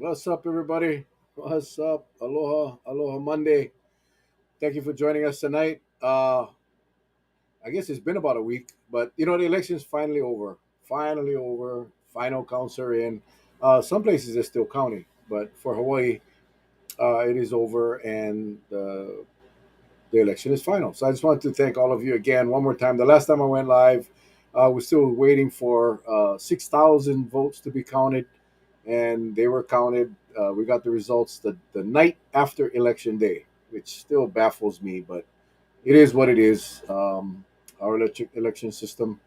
What's up, everybody? What's up? Aloha, aloha Monday. Thank you for joining us tonight. I guess it's been about a week, but the election's finally over. Finally over. Final counts are in. Some places are still counting, but for Hawaii, it is over, and the election is final. So I just want to thank all of you again one more time. The last time I went live, we're still waiting for 6,000 votes to be counted, and they were counted. We got the results the night after election day, which still baffles me, but it is what it is. Our election system.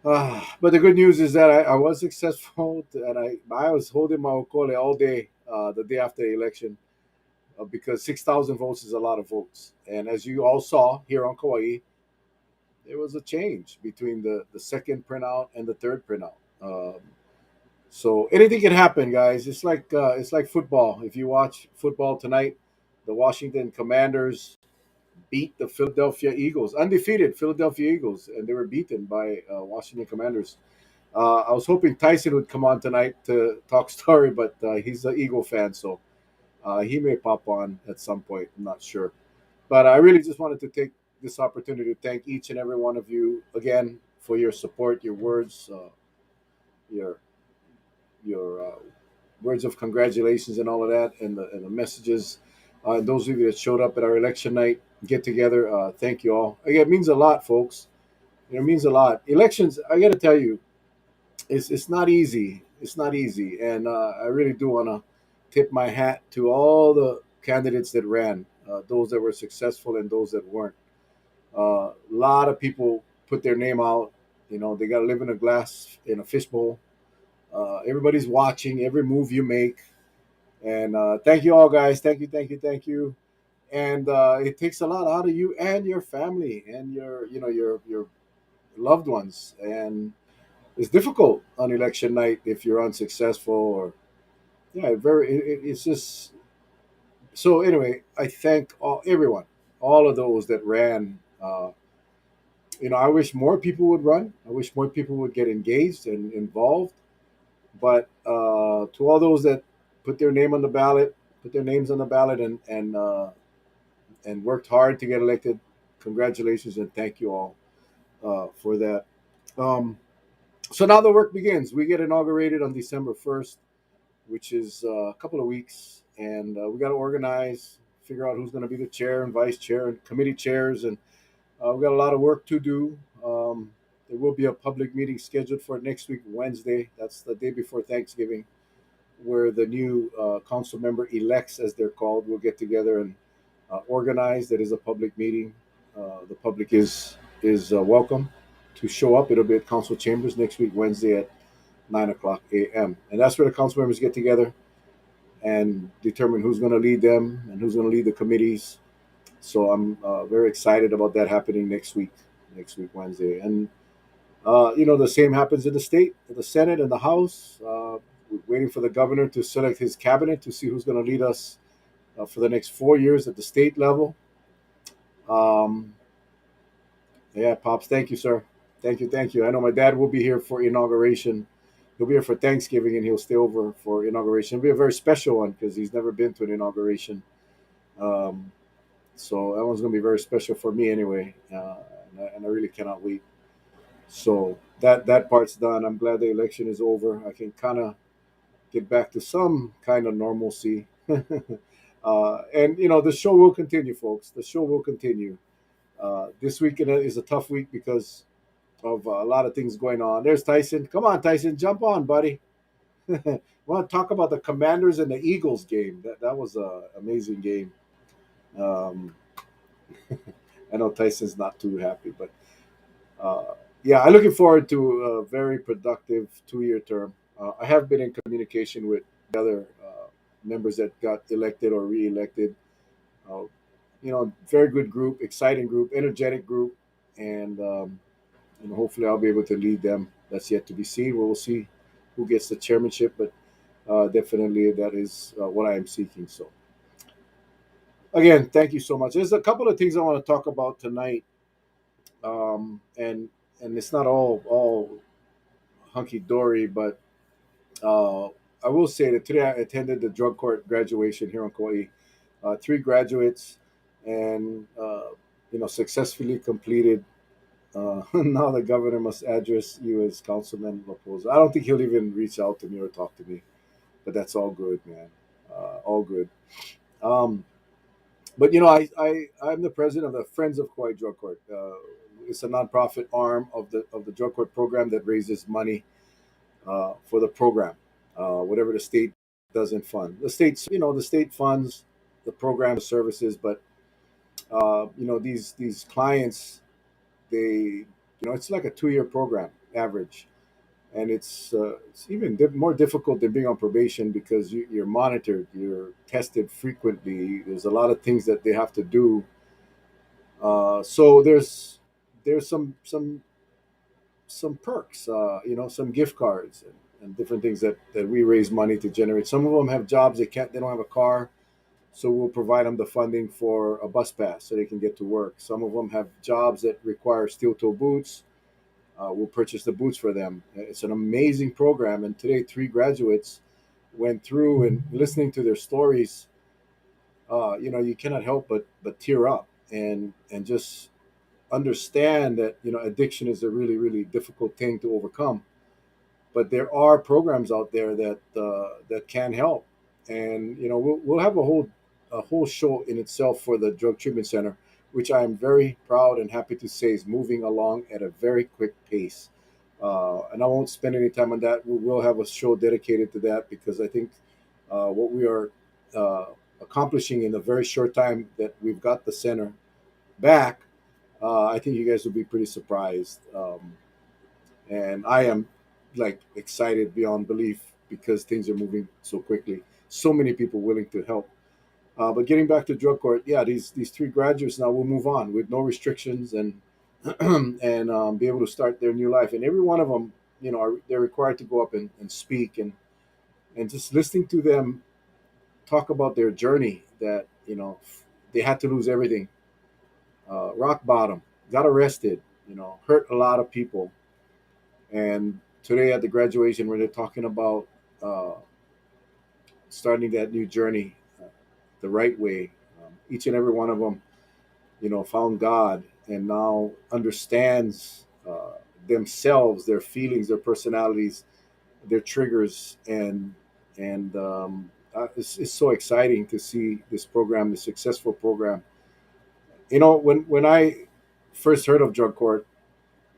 But the good news is that I was successful, and I was holding my okole all day the day after the election because 6,000 votes is a lot of votes. And as you all saw here on Kauai, there was a change between the second printout and the third printout. So anything can happen, guys. It's like football. If you watch football tonight, the Washington Commanders beat the Philadelphia Eagles, undefeated Philadelphia Eagles, and they were beaten by Washington Commanders. I was hoping Tyson would come on tonight to talk story, but he's an Eagle fan, so he may pop on at some point. I'm not sure. But I really just wanted to take this opportunity to thank each and every one of you again for your support, your words, your your words of congratulations and all of that, and the messages. And those of you that showed up at our election night get together, thank you all. Again, it means a lot, folks. It means a lot. Elections, I got to tell you, it's not easy. It's not easy, and I really do want to tip my hat to all the candidates that ran, those that were successful and those that weren't. A lot of people put their name out. They got to live in a glass in a fishbowl. Everybody's watching every move you make, and thank you all, guys. Thank you, thank you, thank you. And it takes a lot out of you and your family and your loved ones. And it's difficult on election night if you're unsuccessful or it's just so. Anyway, I thank everyone, all of those that ran. I wish more people would run. I wish more people would get engaged and involved. But to all those that put their name on the ballot, put their names on the ballot, and worked hard to get elected, congratulations and thank you all for that. Um, so now the work begins. We get inaugurated on December 1st, which is a couple of weeks, and we got to organize, figure out who's going to be the chair and vice chair and committee chairs, and we've got a lot of work to do. There will be a public meeting scheduled for next week, Wednesday. That's the day before Thanksgiving, where the new council member elects, as they're called, will get together and organize. That is a public meeting. The public is welcome to show up. It'll be at council chambers next week, Wednesday at 9 o'clock a.m. And that's where the council members get together and determine who's going to lead them and who's going to lead the committees. So I'm very excited about that happening next week Wednesday. And the same happens in the state, in the Senate and the House. We're waiting for the governor to select his cabinet to see who's going to lead us for the next 4 years at the state level. Um, yeah, Pops, thank you, sir. Thank you, thank you. I know my dad will be here for inauguration. He'll be here for Thanksgiving and he'll stay over for inauguration. It'll be a very special one because he's never been to an inauguration. Um, so that one's going to be very special for me anyway. And I really cannot wait. So that part's done. I'm glad the election is over. I can kind of get back to some kind of normalcy. And the show will continue, folks. The show will continue. This week is a tough week because of a lot of things going on. There's Tyson. Come on, Tyson, jump on, buddy. Want to talk about the Commanders and the Eagles game? That was a amazing game. Um, I know Tyson's not too happy, but yeah, I'm looking forward to a very productive 2-year term. I have been in communication with the other members that got elected or re-elected. Uh, very good group, exciting group, energetic group, and hopefully I'll be able to lead them. That's yet to be seen. We'll see who gets the chairmanship, but definitely that is what I am seeking. So again, thank you so much. There's a couple of things I want to talk about tonight, and it's not all hunky dory, but I will say that today I attended the drug court graduation here in Kauai. Three graduates, and successfully completed. Now the governor must address you as Councilman Rapozo. I don't think he'll even reach out to me or talk to me, but that's all good, man. All good. Um, but I'm the president of the Friends of Kauai Drug Court. It's a nonprofit arm of the drug court program that raises money for the program, whatever the state doesn't fund. The state funds the program services, but these clients, they, it's like a 2-year program average, and it's even more difficult than being on probation because you're monitored, you're tested frequently. There's a lot of things that they have to do. So there's some perks, some gift cards and different things that we raise money to generate. Some of them have jobs they don't have a car, so we'll provide them the funding for a bus pass so they can get to work. Some of them have jobs that require steel toe boots. We'll purchase the boots for them. It's an amazing program, and today 3 graduates went through, and listening to their stories, you cannot help but tear up and just understand that addiction is a really really difficult thing to overcome, but there are programs out there that can help. And we'll have a whole show in itself for the drug treatment center, which I am very proud and happy to say is moving along at a very quick pace. And I won't spend any time on that. We will have a show dedicated to that because I think what we are uh, accomplishing in a very short time that we've got the center back, I think you guys will be pretty surprised. And I am like excited beyond belief because things are moving so quickly. So many people willing to help. But getting back to drug court, yeah, these 3 graduates now will move on with no restrictions and and be able to start their new life. And every one of them, they're required to go up and speak, and just listening to them talk about their journey that they had to lose everything, rock bottom, got arrested, hurt a lot of people. And today at the graduation, where they're talking about uh, starting that new journey the right way, each and every one of them, found God and now understands themselves, their feelings, their personalities, their triggers, and it's so exciting to see this program, the successful program. When I first heard of drug court,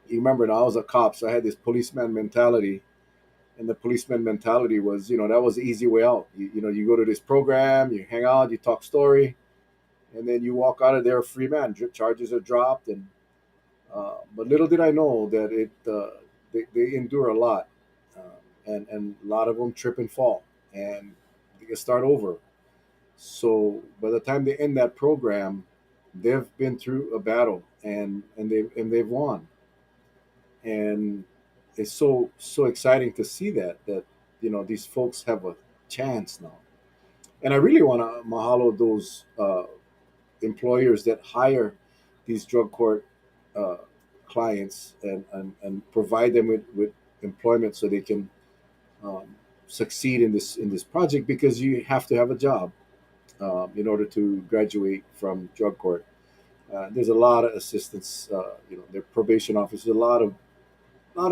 you remember, now I was a cop, so I had this policeman mentality, and the policeman mentality was, that was the easy way out. You go to this program, you hang out, you talk story, and then you walk out of there a free man. Charges are dropped, and but little did I know that they endure a lot, and a lot of them trip and fall, and they can start over. So by the time they end that program, they've been through a battle, and they've won. And it's so exciting to see that these folks have a chance now. And I really want to mahalo those employers that hire these drug court uh, clients and provide them with employment so they can um, succeed in this project, because you have to have a job in order to graduate from drug court. There's a lot of assistance, their probation officers, a lot of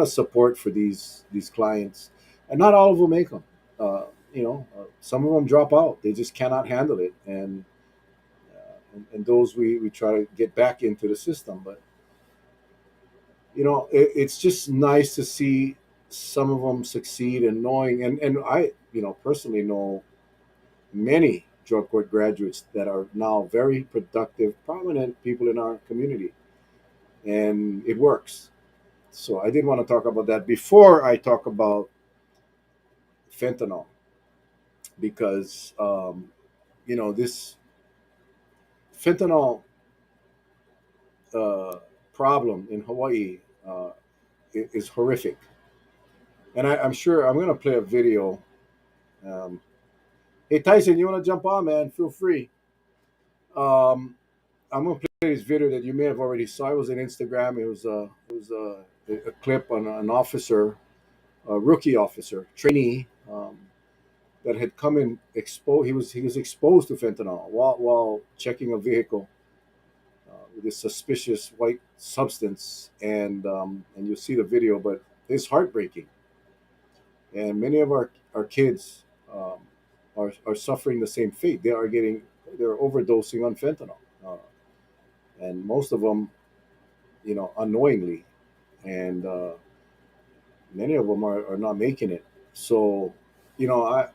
support for these clients, and not all of them make them. Some of them drop out; they just cannot handle it, and those we try to get back into the system. But it's just nice to see some of them succeed, and knowing, and I personally know many drug court graduates that are now very productive, prominent people in our community, and it works. So I did want to talk about that before I talk about fentanyl, because this fentanyl uh, problem in Hawaii is horrific. And I'm sure I'm going to play a video. Um, hey Tyson, you want to jump on, man? Feel free. Um, I'm going to play this video that you may have already saw. It was on Instagram. It was a clip on an officer, a rookie officer, trainee. that had come in exposed. He was exposed to fentanyl while checking a vehicle with this suspicious white substance, and you'll see the video, but it's heartbreaking. And many of our kids are suffering the same fate. They're overdosing on fentanyl, and most of them, unknowingly, and many of them are not making it. So, I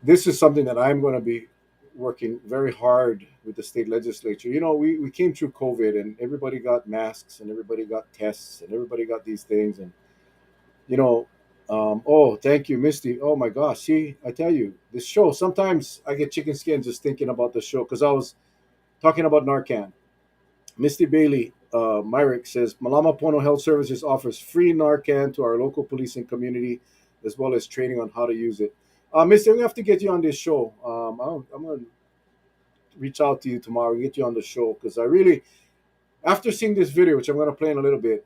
this is something that I'm going to be working very hard with the state legislature. We came through COVID and everybody got masks and everybody got tests and everybody got these things. And, you know, oh, thank you, Misty. Oh my gosh. See, I tell you, this show, sometimes I get chicken skin just thinking about the show because I was talking about Narcan. Misty Bailey, Myrick says Malama Pono Health Services offers free Narcan to our local policing community, as well as training on how to use it. Misty, we have to get you on this show. I'm going to reach out to you tomorrow and get you on the show because I really, after seeing this video, which I'm going to play in a little bit,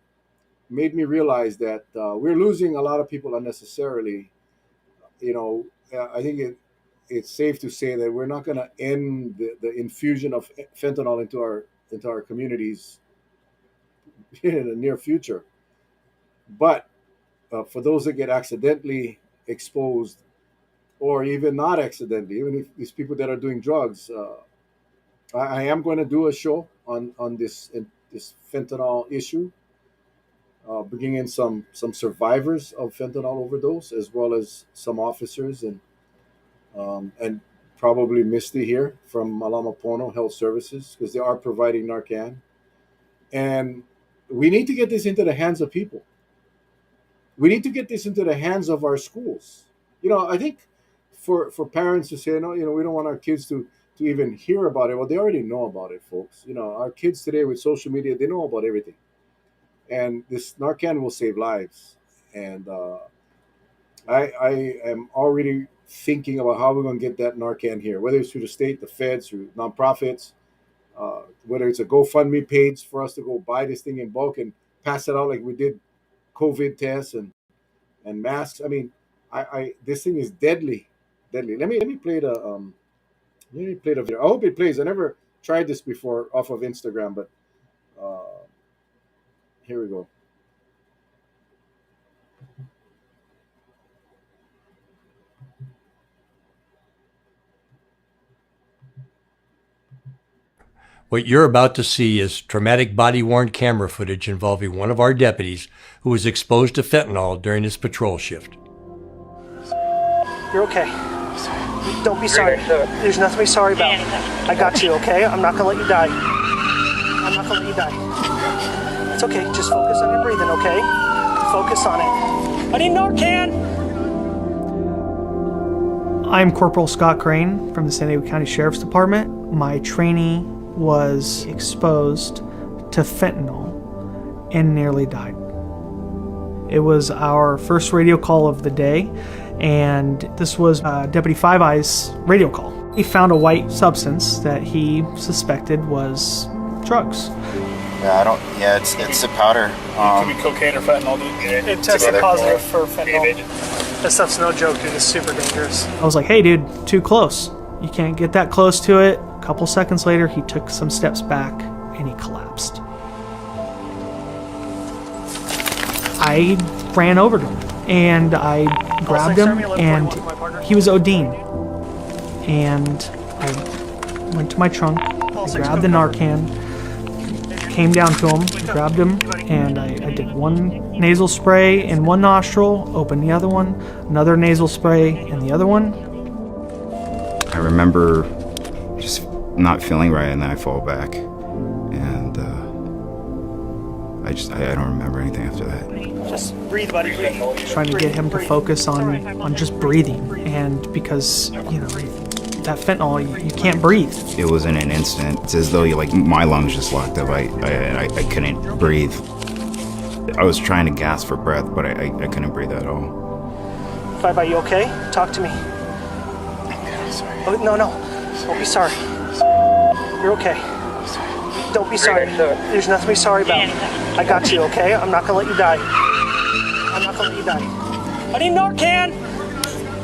made me realize that we're losing a lot of people unnecessarily. I think it's safe to say that we're not going to end the infusion of fentanyl into our communities in the near future. But for those that get accidentally exposed, or even not accidentally, even if these people that are doing drugs, I am going to do a show on this fentanyl issue, bringing in some survivors of fentanyl overdose, as well as some officers and probably Misty here from Malama Pono Health Services, because they are providing Narcan. And we need to get this into the hands of people. We need to get this into the hands of our schools. I think for parents to say, no, we don't want our kids to even hear about it. Well, they already know about it, folks. Our kids today with social media, they know about everything. And this Narcan will save lives. And I am already thinking about how we're going to get that Narcan here, whether it's through the state, the feds, through nonprofits, whether it's a GoFundMe page for us to go buy this thing in bulk and pass it out like we did COVID tests and masks. I mean, I this thing is deadly. Let me play the video. I hope it plays. I never tried this before off of Instagram, but here we go. What you're about to see is traumatic body-worn camera footage involving one of our deputies who was exposed to fentanyl during his patrol shift. You're okay. Don't be sorry. There's nothing to be sorry about. I got you, okay? I'm not gonna let you die. I'm not gonna let you die. It's okay. Just focus on your breathing, okay? Focus on it. I need Narcan! I'm Corporal Scott Crane from the San Diego County Sheriff's Department. My trainee was exposed to fentanyl and nearly died. It was our first radio call of the day, and this was Deputy Five Eyes' radio call. He found a white substance that he suspected was drugs. Yeah, it's a powder. It could be cocaine or fentanyl, dude. It tested positive for fentanyl. That stuff's no joke, dude. It's super dangerous. I was like, hey, dude, too close. You can't get that close to it. A couple seconds later, he took some steps back and he collapsed. I ran over to him and I grabbed him, and he was ODing. And I went to my trunk, I grabbed the Narcan, came down to him, grabbed him, and I did one nasal spray in one nostril, opened the other one, another nasal spray in the other one. I remember just not feeling right, and then I fall back, and I don't remember anything after that. Just breathe, buddy. Trying to get him to focus on just breathing, and because that fentanyl, you can't breathe. It was in an instant. It's as though my lungs just locked up. I couldn't breathe. I was trying to gasp for breath, but I couldn't breathe at all. Bye-bye, you okay? Talk to me. Sorry. Oh, no. Don't be sorry. You're okay. Don't be sorry. There's nothing to be sorry about. I got you, okay? I'm not gonna let you die. I'm not gonna let you die. I need Narcan!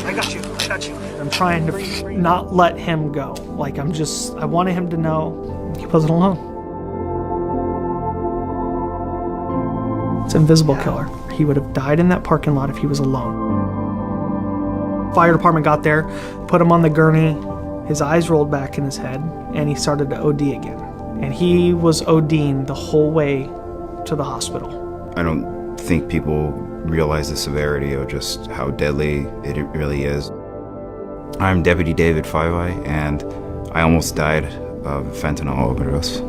I got you. I'm trying to not let him go. Like, I wanted him to know he wasn't alone. It's an invisible killer. He would have died in that parking lot if he was alone. Fire department got there, put him on the gurney, his eyes rolled back in his head, and he started to OD again. And he was ODing the whole way to the hospital. I don't think people realize the severity of just how deadly it really is. I'm Deputy David Five-Eye, and I almost died of fentanyl overdose.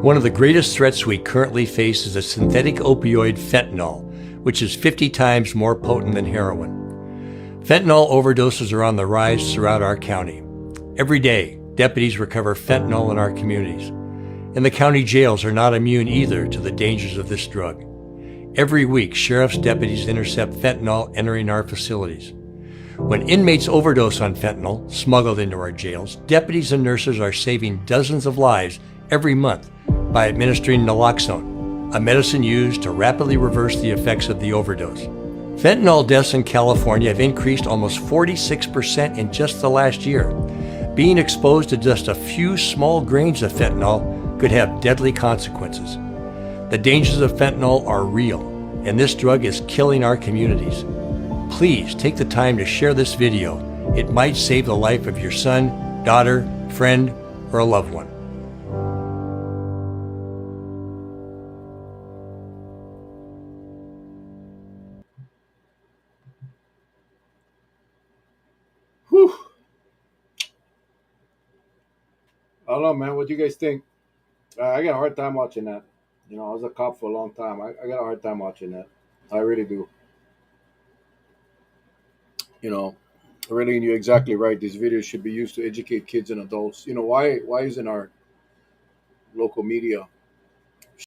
One of the greatest threats we currently face is a synthetic opioid fentanyl, which is 50 times more potent than heroin. Fentanyl overdoses are on the rise throughout our county. Every day, deputies recover fentanyl in our communities. And the county jails are not immune either to the dangers of this drug. Every week, sheriff's deputies intercept fentanyl entering our facilities. When inmates overdose on fentanyl, smuggled into our jails, deputies and nurses are saving dozens of lives every month by administering naloxone, a medicine used to rapidly reverse the effects of the overdose. Fentanyl deaths in California have increased almost 46% in just the last year. Being exposed to just a few small grains of fentanyl could have deadly consequences. The dangers of fentanyl are real, and this drug is killing our communities. Please take the time to share this video. It might save the life of your son, daughter, friend, or a loved one. Whew. I don't know, man. What do you guys think? I got a hard time watching that. I was a cop for a long time. I got a hard time watching that. I really do. Really, and you're exactly right. These videos should be used to educate kids and adults. Why isn't our local media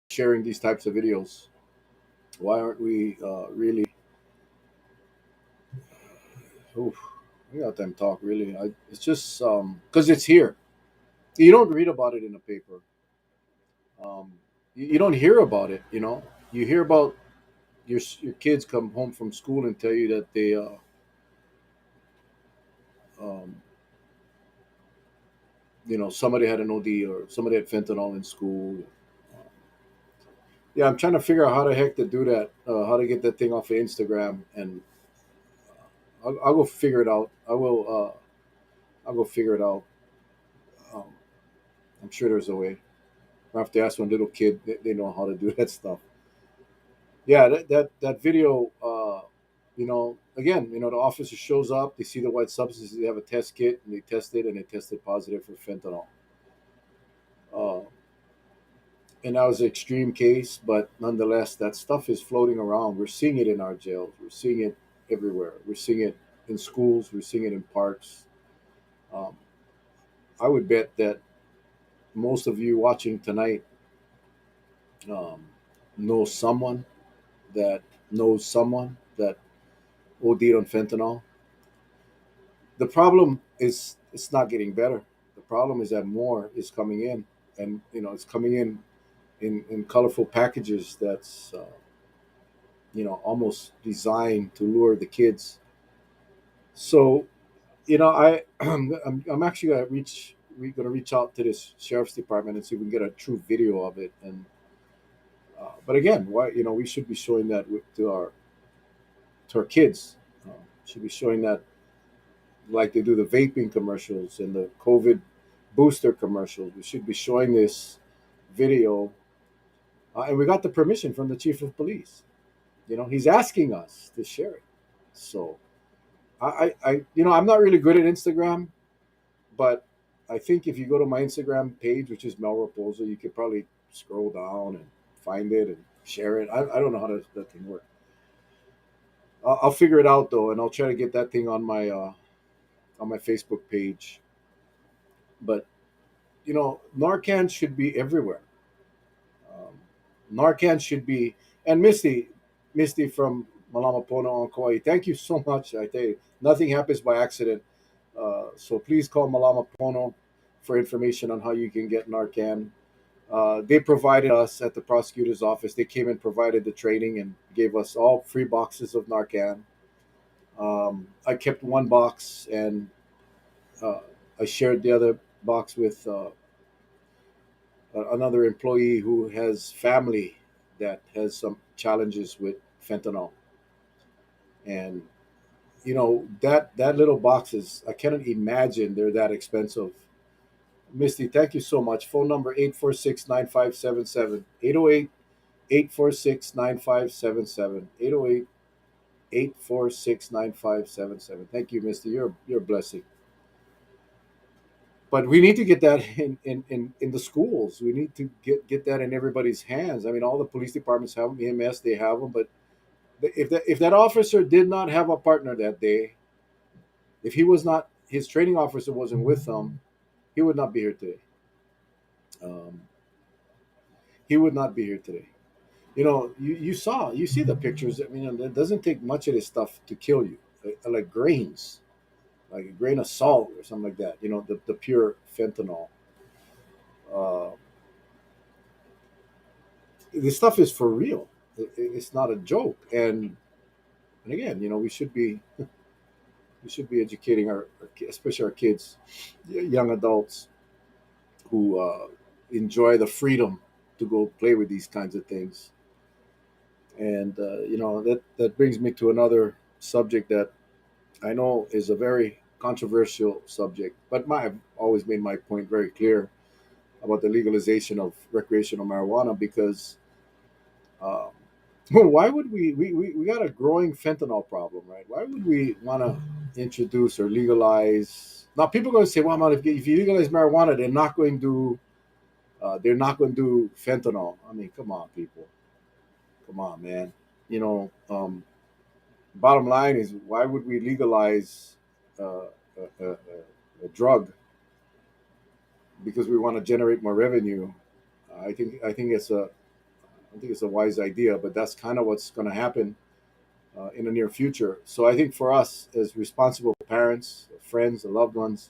sharing these types of videos? Why aren't we really? Oof, we got them talk really. It's just because it's here. You don't read about it in the paper. You don't hear about it. You hear about your kids come home from school and tell you that they um, somebody had an OD or somebody had fentanyl in school. Yeah, I'm trying to figure out how the heck to do that, how to get that thing off of Instagram, and I'll go figure it out. I will. I'll go figure it out. Um, I'm sure there's a way. I have to ask one little kid. They know how to do that stuff. Yeah, that video. Again, the officer shows up. They see the white substances. They have a test kit, and they test it, and they tested positive for fentanyl. Uh, and that was an extreme case, but nonetheless, that stuff is floating around. We're seeing it in our jails. We're seeing it everywhere. We're seeing it in schools. We're seeing it in parks. Um, I would bet that most of you watching tonight um, know someone that knows someone that OD'd on fentanyl. The problem is it's not getting better. The problem is that more is coming in, and it's coming in colorful packages that's almost designed to lure the kids. So I'm actually we're gonna reach out to this sheriff's department and see if we can get a true video of it. And but again, why we should be showing that to our kids. Should be showing that like they do the vaping commercials and the COVID booster commercials. We should be showing this video, and we got the permission from the chief of police. He's asking us to share it. So I'm not really good at Instagram, but I think if you go to my Instagram page, which is Mel Rapozo, you could probably scroll down and find it and share it. I don't know how that thing works. I'll figure it out though, and I'll try to get that thing on my Facebook page. But Narcan should be everywhere. Um, Narcan should be, and Misty from Malamapono on Kauai. Thank you so much. I tell you, nothing happens by accident. So please call Malamapono for information on how you can get Narcan. They provided us at the prosecutor's office. They came and provided the training and gave us all free boxes of Narcan. I kept one box, and uh, I shared the other box with another employee who has family that has some challenges with fentanyl. And that little boxes, I cannot imagine they're that expensive. Misty, thank you so much. Phone number 846-9577. 808-846-9577. 808-846-9577. Thank you, Misty. You're a blessing. But we need to get that in the schools. We need to get that in everybody's hands. I mean, all the police departments have them, EMS, they have them. But if that officer did not have a partner that day, if he was not, his training officer wasn't with him, he would not be here today. Um, he would not be here today. You see the pictures. I mean, it doesn't take much of this stuff to kill you, like grains, like a grain of salt or something like that. The pure fentanyl. Uh, this stuff is for real. It's not a joke. And again, we should be educating especially our kids, young adults who enjoy the freedom to go play with these kinds of things. And that brings me to another subject that I know is a very controversial subject, but I've always made my point very clear about the legalization of recreational marijuana because um, why would we got a growing fentanyl problem, right? Why would we want to introduce or legalize? Now, people are going to say, well, man, if you legalize marijuana, they're not going to do fentanyl. I mean, come on, people. Come on, man. You know, um, Bottom line is, why would we legalize a drug because we want to generate more revenue? I think it's a wise idea, but that's kind of what's going to happen in the near future. So I think for us as responsible parents, friends, and loved ones,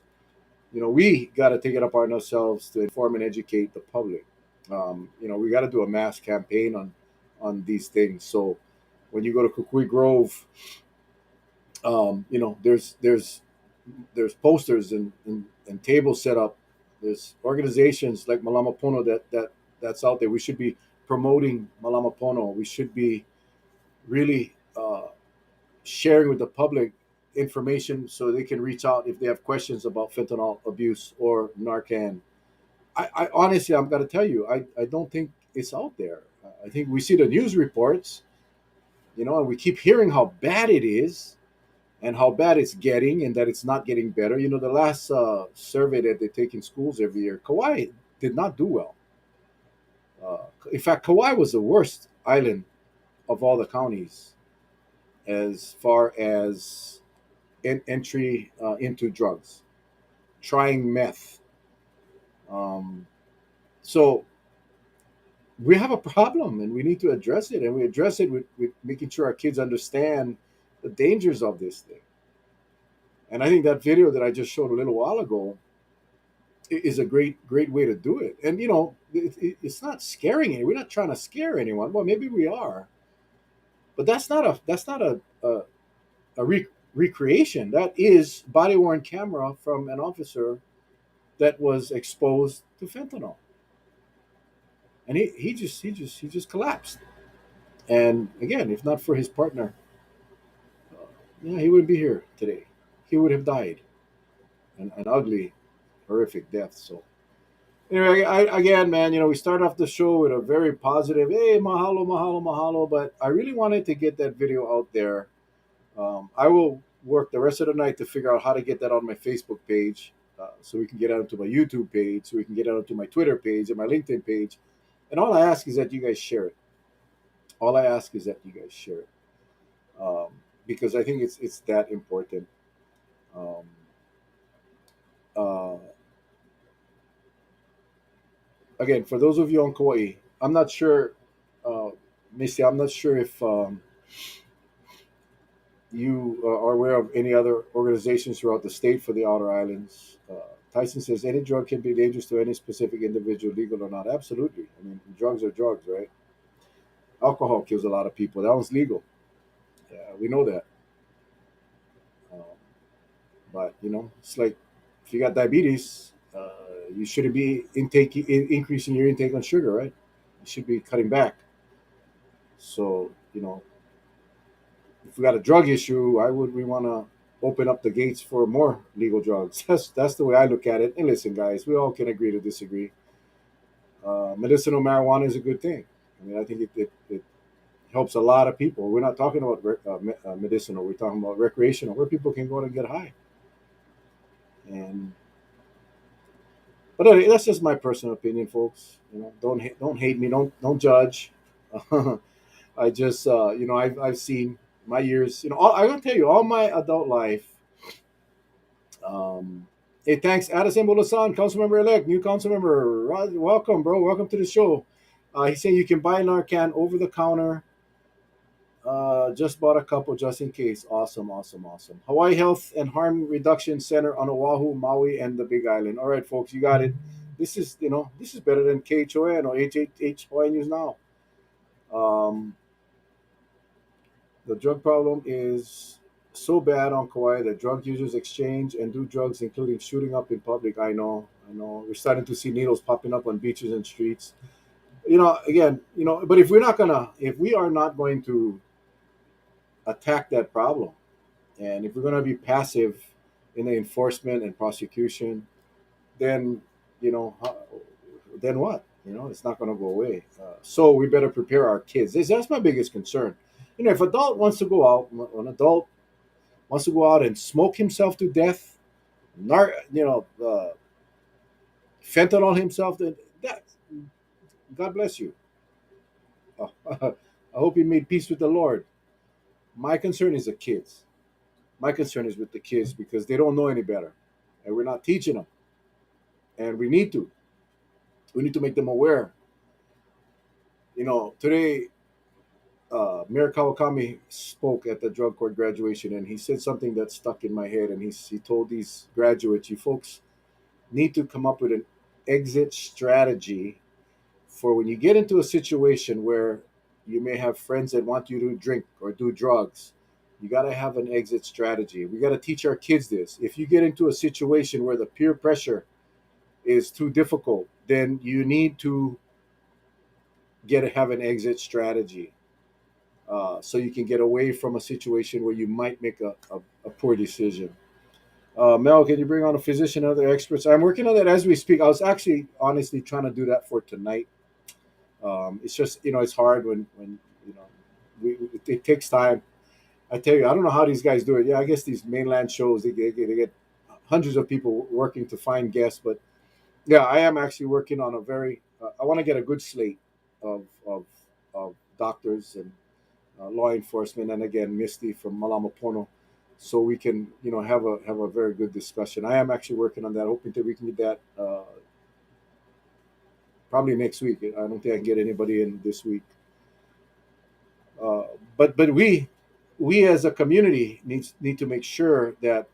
we got to take it upon ourselves to inform and educate the public. We got to do a mass campaign on these things. So when you go to Kukui Grove, there's posters and tables set up. There's organizations like Malama Pono that's out there. We should be promoting Malama Pono. We should be really sharing with the public information so they can reach out if they have questions about fentanyl abuse or Narcan. I honestly, I'm going to tell you, I don't think it's out there. I think we see the news reports, and we keep hearing how bad it is and how bad it's getting and that it's not getting better. The last survey that they take in schools every year, Kauai did not do well. In fact, Kauai was the worst island of all the counties as far as entry into drugs, trying meth. Um, so we have a problem and we need to address it. And we address it with making sure our kids understand the dangers of this thing. And I think that video that I just showed a little while ago is a great way to do it. And it's not scaring anyone. We're not trying to scare anyone. Well, maybe we are, but that's not a recreation. That is body worn camera from an officer that was exposed to fentanyl, and he just collapsed. And again, if not for his partner, yeah, he wouldn't be here today. He would have died an ugly, horrific death. So anyway, again, man, we start off the show with a very positive, hey, mahalo, mahalo, mahalo. But I really wanted to get that video out there. I will work the rest of the night to figure out how to get that on my Facebook page, so we can get it onto my YouTube page, so we can get it onto my Twitter page and my LinkedIn page. And all I ask is that you guys share it. All I ask is that you guys share it, because I think it's that important. Um, uh, Again, for those of you on Kauai, I'm not sure, uh, Missy, I'm not sure if you are aware of any other organizations throughout the state for the outer islands. Tyson says any drug can be dangerous to any specific individual, legal or not. Absolutely. I mean, drugs are drugs, right? Alcohol kills a lot of people. That one's legal. Yeah, we know that. But it's like if you got diabetes, you shouldn't be increasing your intake on sugar, right? You should be cutting back. So if we got a drug issue, why would we want to open up the gates for more legal drugs? That's the way I look at it. And listen, guys, we all can agree to disagree. Medicinal marijuana is a good thing. I mean, I think it helps a lot of people. We're not talking about medicinal. We're talking about recreational, where people can go and get high. And but anyway, that's just my personal opinion, folks. Don't hate me. Don't judge. I just I've seen my years. I'm gonna tell you all my adult life. Um, hey, thanks, Addison Bulasan, council member elect, new council member. Welcome, bro. Welcome to the show. He's saying you can buy Narcan over the counter. Just bought a couple just in case. Awesome, awesome, awesome. Hawaii Health and Harm Reduction Center on Oahu, Maui, and the Big Island. All right, folks, you got it. This is better than KHON or HHH Hawaii News Now. Um, the drug problem is so bad on Kauai that drug users exchange and do drugs, including shooting up in public. I know. We're starting to see needles popping up on beaches and streets. Again, but if we are not going to attack that problem, and if we're going to be passive in the enforcement and prosecution, then then what? It's not going to go away. So we better prepare our kids. That's my biggest concern. If adult wants to go out, an adult wants to go out and smoke himself to death, fentanyl himself, then that, God bless you. I hope he made peace with the Lord. My concern is the kids. My concern is with the kids because they don't know any better, and we're not teaching them. And we need to. We need to make them aware. Today, Mayor Kawakami spoke at the drug court graduation, and he said something that stuck in my head. And he told these graduates, "You folks need to come up with an exit strategy for when you get into a situation where you may have friends that want you to drink or do drugs. You got to have an exit strategy. We got to teach our kids this. If you get into a situation where the peer pressure is too difficult, then you need to have an exit strategy, so you can get away from a situation where you might make a poor decision." Mel, can you bring on a physician and other experts? I'm working on that as we speak. I was actually honestly trying to do that for tonight. It's just it's hard when you know it takes time. I tell you, I don't know how these guys do it. Yeah, I guess these mainland shows they get hundreds of people working to find guests, but yeah, I am actually working on a very. I want to get a good slate of of doctors and law enforcement, and again, Misty from Malamapono, so we can have a very good discussion. I am actually working on that, hoping that we can get that probably next week. I don't think I can get anybody in this week, uh, but we as a community need to make sure that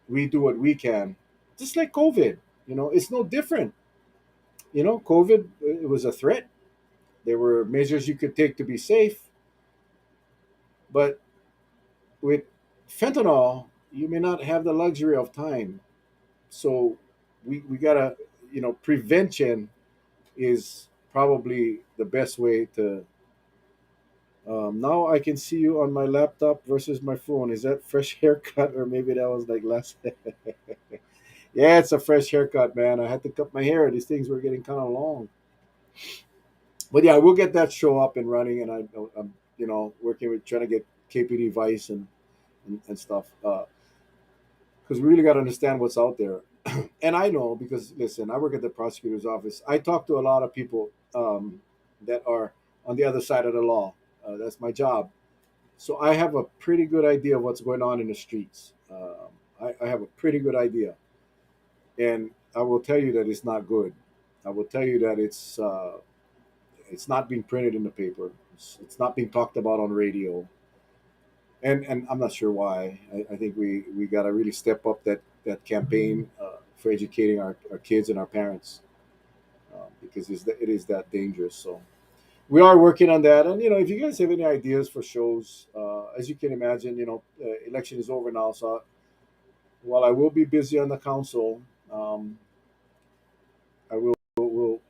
we do what we can, just like COVID. It's no different. COVID, it was a threat. There were measures you could take to be safe, but with fentanyl, you may not have the luxury of time. So we gotta, prevention is probably the best way to. Now I can see you on my laptop versus my phone. Is that fresh haircut, or maybe that was like last? Yeah, it's a fresh haircut, man. I had to cut my hair. These things were getting kind of long. But yeah, we'll get that show up and running, and I'm working with trying to get KPD Vice and stuff, because we really got to understand what's out there. And I know because listen, I work at the prosecutor's office. I talk to a lot of people that are on the other side of the law. That's my job, so I have a pretty good idea of what's going on in the streets. I have a pretty good idea, and I will tell you that it's not good. I will tell you that it's not being printed in the paper. It's not being talked about on radio, and I'm not sure why. I think we got to really step up that campaign for educating our kids and our parents, because it is that dangerous. So we are working on that, and if you guys have any ideas for shows, as you can imagine, election is over now, so while I will be busy on the council, I will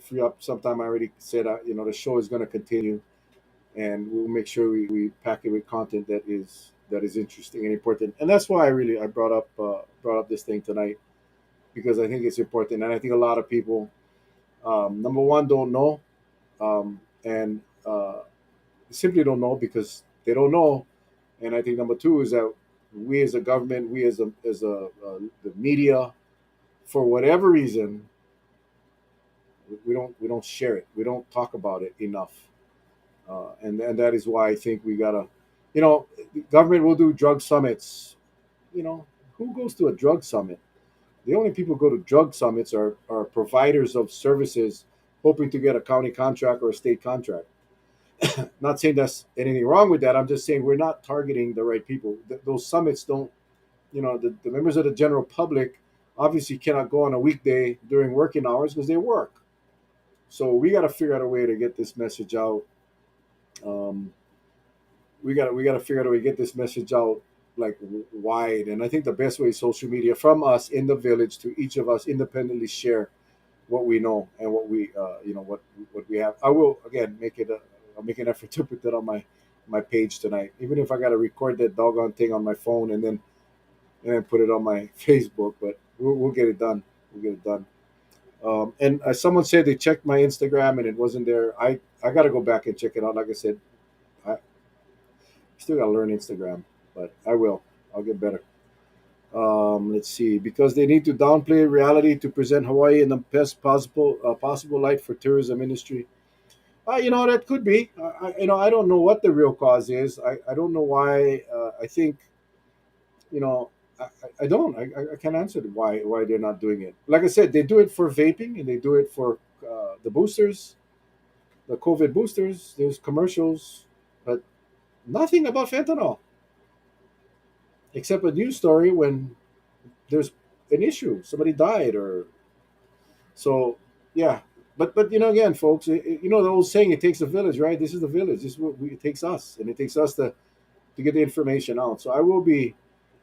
free up sometime. I already said, the show is going to continue, and we'll make sure we pack it with content that is interesting and important. And that's why I brought up this thing tonight, because I think it's important, and I think a lot of people, number one, don't know, and simply don't know because they don't know. And I think number two is that we as a government, we as the media, for whatever reason, we don't share it. We don't talk about it enough, and that is why I think we gotta, you know, the government will do drug summits. You know, who goes to a drug summit? The only people who go to drug summits are providers of services hoping to get a county contract or a state contract. Not saying there's anything wrong with that. I'm just saying we're not targeting the right people. Those summits don't, the members of the general public obviously cannot go on a weekday during working hours because they work. So we got to figure out a way to get this message out. Um, we got to figure out a way to get this message out like wide. And I think the best way is social media, from us in the village to each of us independently share what we know and what what we have. I will again I'll make an effort to put that on my page tonight, even if I got to record that doggone thing on my phone and then put it on my Facebook. But we'll get it done. We'll get it done. And someone said they checked my Instagram and it wasn't there. I got to go back and check it out. Like I said, I still got to learn Instagram, but I will. I'll get better. Let's see, because they need to downplay reality to present Hawaii in the best possible light for tourism industry. That could be. I don't know what the real cause is. I don't know why. I think you know. I don't. I can't answer why they're not doing it. Like I said, they do it for vaping and they do it for the boosters, the COVID boosters. There's commercials, but nothing about fentanyl except a news story when there's an issue, somebody died, or so. Yeah, but again, folks, the old saying, it takes a village, right? This is the village. This is it takes us, and it takes us to get the information out. So I will be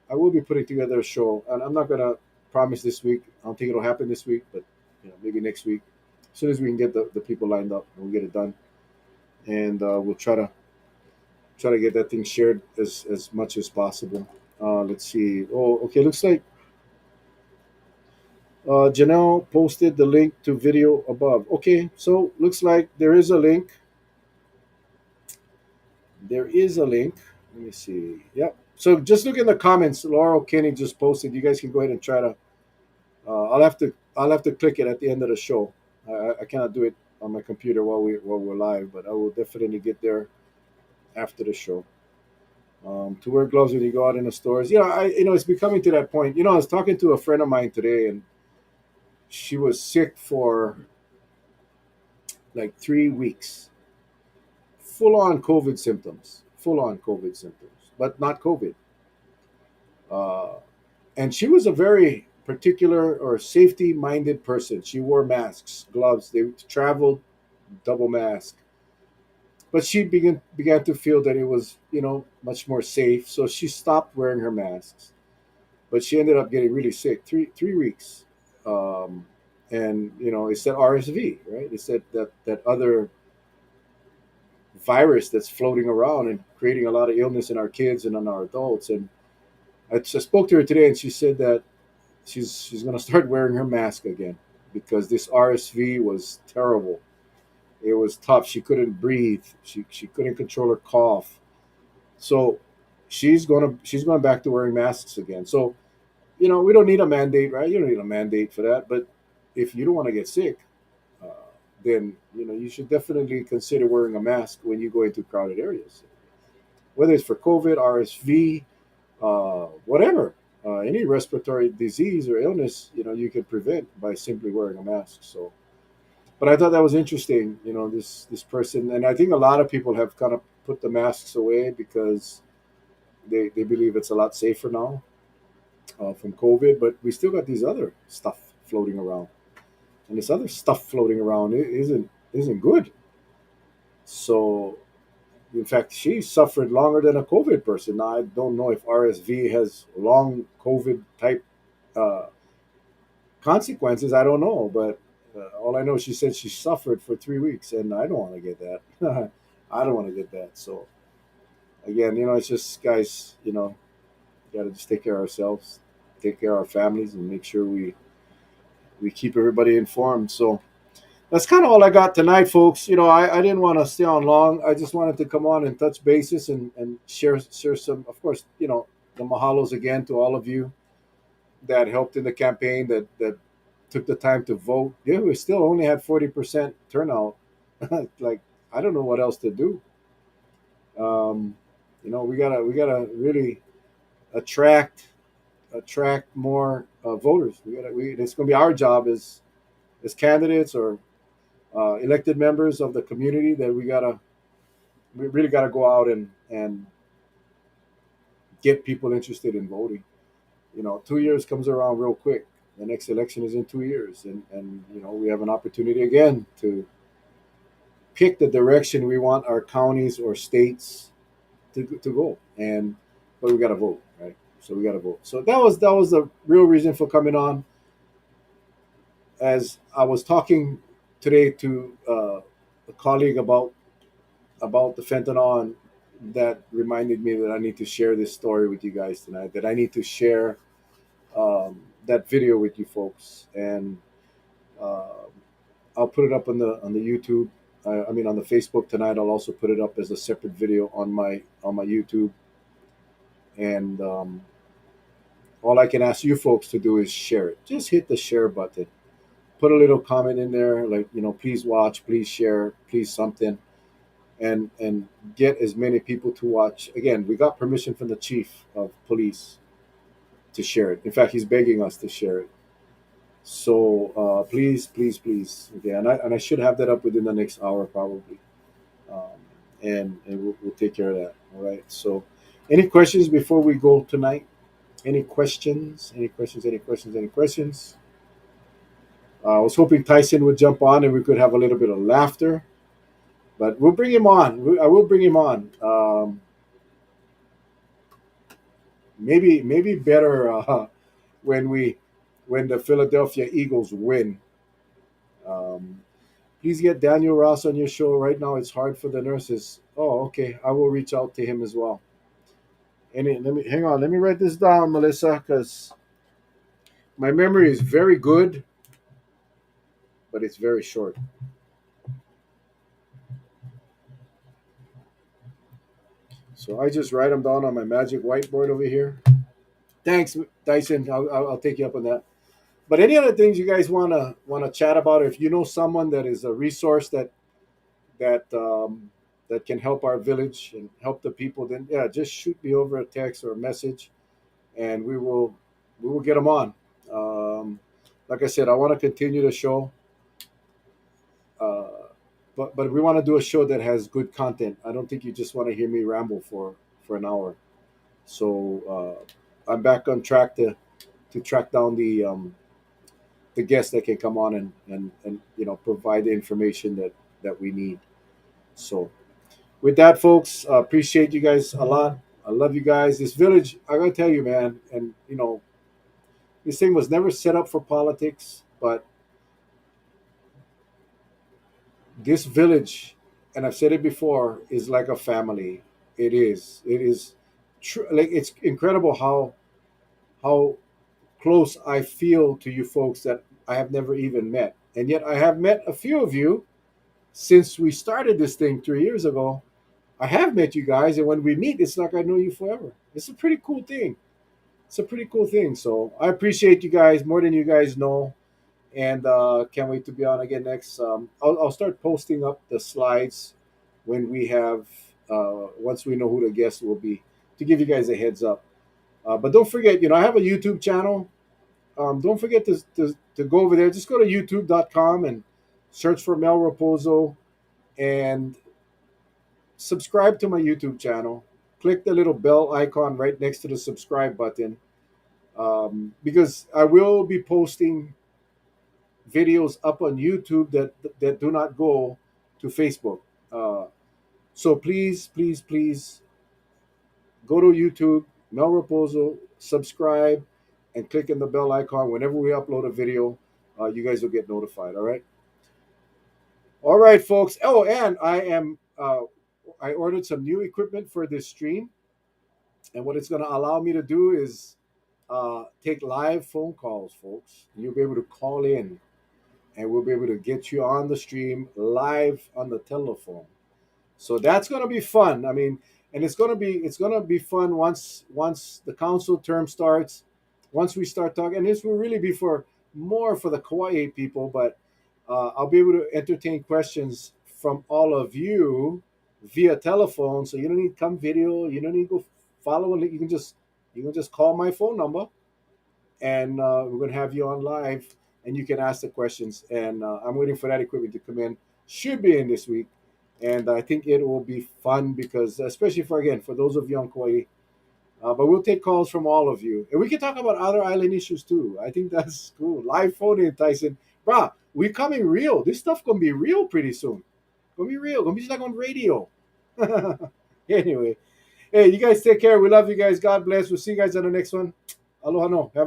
putting together a show, and I'm not gonna promise this week. I don't think it'll happen this week, but maybe next week, as soon as we can get the people lined up, we'll get it done, and we'll try to get that thing shared as much as possible. Let's see. Oh, okay. Looks like Janelle posted the link to video above. Okay, so looks like there is a link. There is a link. Let me see. Yep. So just look in the comments. Laurel Kenny just posted. You guys can go ahead and try to. I'll have to click it at the end of the show. I cannot do it on my computer while we're live, but I will definitely get there after the show. To wear gloves when you go out in the stores. It's becoming to that point. I was talking to a friend of mine today, and she was sick for like 3 weeks, full on COVID symptoms, but not COVID. Uh, and she was a very particular or safety minded person. She wore masks, gloves. They traveled double mask, but she began to feel that it was much more safe, so she stopped wearing her masks. But she ended up getting really sick, three weeks. Um, and it said RSV, right? It said that other virus that's floating around and creating a lot of illness in our kids and in our adults. And I just spoke to her today, and she said that she's going to start wearing her mask again because this RSV was terrible. It was tough. She couldn't breathe. She couldn't control her cough. So she's going back to wearing masks again. So we don't need a mandate, right? You don't need a mandate for that. But if you don't want to get sick, uh, then you should definitely consider wearing a mask when you go into crowded areas, whether it's for COVID, RSV, whatever, any respiratory disease or illness. You can prevent by simply wearing a mask. So, but I thought that was interesting. This person, and I think a lot of people have kind of put the masks away because they believe it's a lot safer now from COVID. But we still got these other stuff floating around, and this other stuff floating around isn't good. So In fact, she suffered longer than a COVID person. Now, I don't know if RSV has long COVID type uh, consequences. I don't know, but all I know, she said she suffered for 3 weeks, and I don't want to get that. I don't want to get that. So again, it's just guys, got to just take care of ourselves, take care of our families, and make sure we keep everybody informed. So that's kind of all I got tonight, folks. I didn't want to stay on long. I just wanted to come on and touch bases and share some, of course, the mahalos again to all of you that helped in the campaign, that took the time to vote. Yeah, we still only had 40% turnout. Like, I don't know what else to do. Um, we gotta really attract more voters. It's going to be our job as candidates or elected members of the community, that we really gotta go out and get people interested in voting. 2 years comes around real quick. The next election is in 2 years, and we have an opportunity again to pick the direction we want our counties or states to go. And but we got to vote, right? So we got to vote. So that was the real reason for coming on. As I was talking today to a colleague about the fentanyl, and that reminded me that I need to share this story with you guys tonight. That I need to share that video with you folks, and uh, I'll put it up on the YouTube. I mean, on the Facebook tonight. I'll also put it up as a separate video on my YouTube. And all I can ask you folks to do is share it. Just hit the share button. Put a little comment in there, like, please watch, please share, please something, and get as many people to watch. Again, we got permission from the chief of police to share it. In fact, he's begging us to share it. So please, please, please. Okay, and I should have that up within the next hour probably, um, and we'll take care of that. All right. So, any questions before we go tonight? Any questions? Any questions? Any questions? Any questions? I was hoping Tyson would jump on and we could have a little bit of laughter, but we'll bring him on. I will bring him on. Maybe better when we when the Philadelphia Eagles win. Um, Please get Daniel Ross on your show right now. It's hard for the nurses. Oh, okay. I will reach out to him as well. Let me hang on. Let me write this down, Melissa, because my memory is very good, but it's very short. So I just write them down on my magic whiteboard over here. Thanks, Dyson. I'll take you up on that. But any other things you guys wanna chat about? If you know someone that is a resource that can help our village and help the people, then yeah, just shoot me over a text or a message, and we will get them on. Like I said, I want to continue the show, uh, but we want to do a show that has good content. I don't think you just want to hear me ramble for an hour. So I'm back on track to track down the guests that can come on and provide the information that we need. So with that, folks, appreciate you guys a lot. I love you guys. This village, I gotta tell you, man, and this thing was never set up for politics, but this village, and I've said it before, is like a family. It is. It is true. Like, it's incredible how close I feel to you folks that I have never even met, and yet I have met a few of you since we started this thing 3 years ago. I have met you guys, and when we meet, it's like I know you forever. It's a pretty cool thing. It's a pretty cool thing. So I appreciate you guys more than you guys know, and can't wait to be on again next. I'll start posting up the slides when we have once we know who the guest will be, to give you guys a heads up. But don't forget, I have a YouTube channel. Don't forget to go over there. Just go to youtube.com and search for Mel Rapozo and subscribe to my YouTube channel. Click the little bell icon right next to the subscribe button, because I will be posting videos up on YouTube that do not go to Facebook. Uh, So please, please, please go to YouTube, Mel Rapozo, subscribe, and click on the bell icon. Whenever we upload a video, you guys will get notified. All right, folks. Oh, and I ordered some new equipment for this stream, and what it's going to allow me to do is take live phone calls, folks. You'll be able to call in, and we'll be able to get you on the stream live on the telephone. So that's going to be fun. I mean, and it's going to be fun once the council term starts, once we start talking. And this will really be for more for the Kauai people, but I'll be able to entertain questions from all of you via telephone. So you don't need to come video. You don't need to go follow. You can just call my phone number, and we're going to have you on live, and you can ask the questions. And I'm waiting for that equipment to come in. Should be in this week, and I think it will be fun because, especially for those of you on Kauai. But we'll take calls from all of you, and we can talk about other island issues too. I think that's cool. Live phone in, Tyson, bruh. We coming real. This stuff gonna be real pretty soon. Gonna be real. Gonna be just like on radio. Anyway, hey, you guys take care. We love you guys. God bless. We'll see you guys on the next one. Aloha no. Have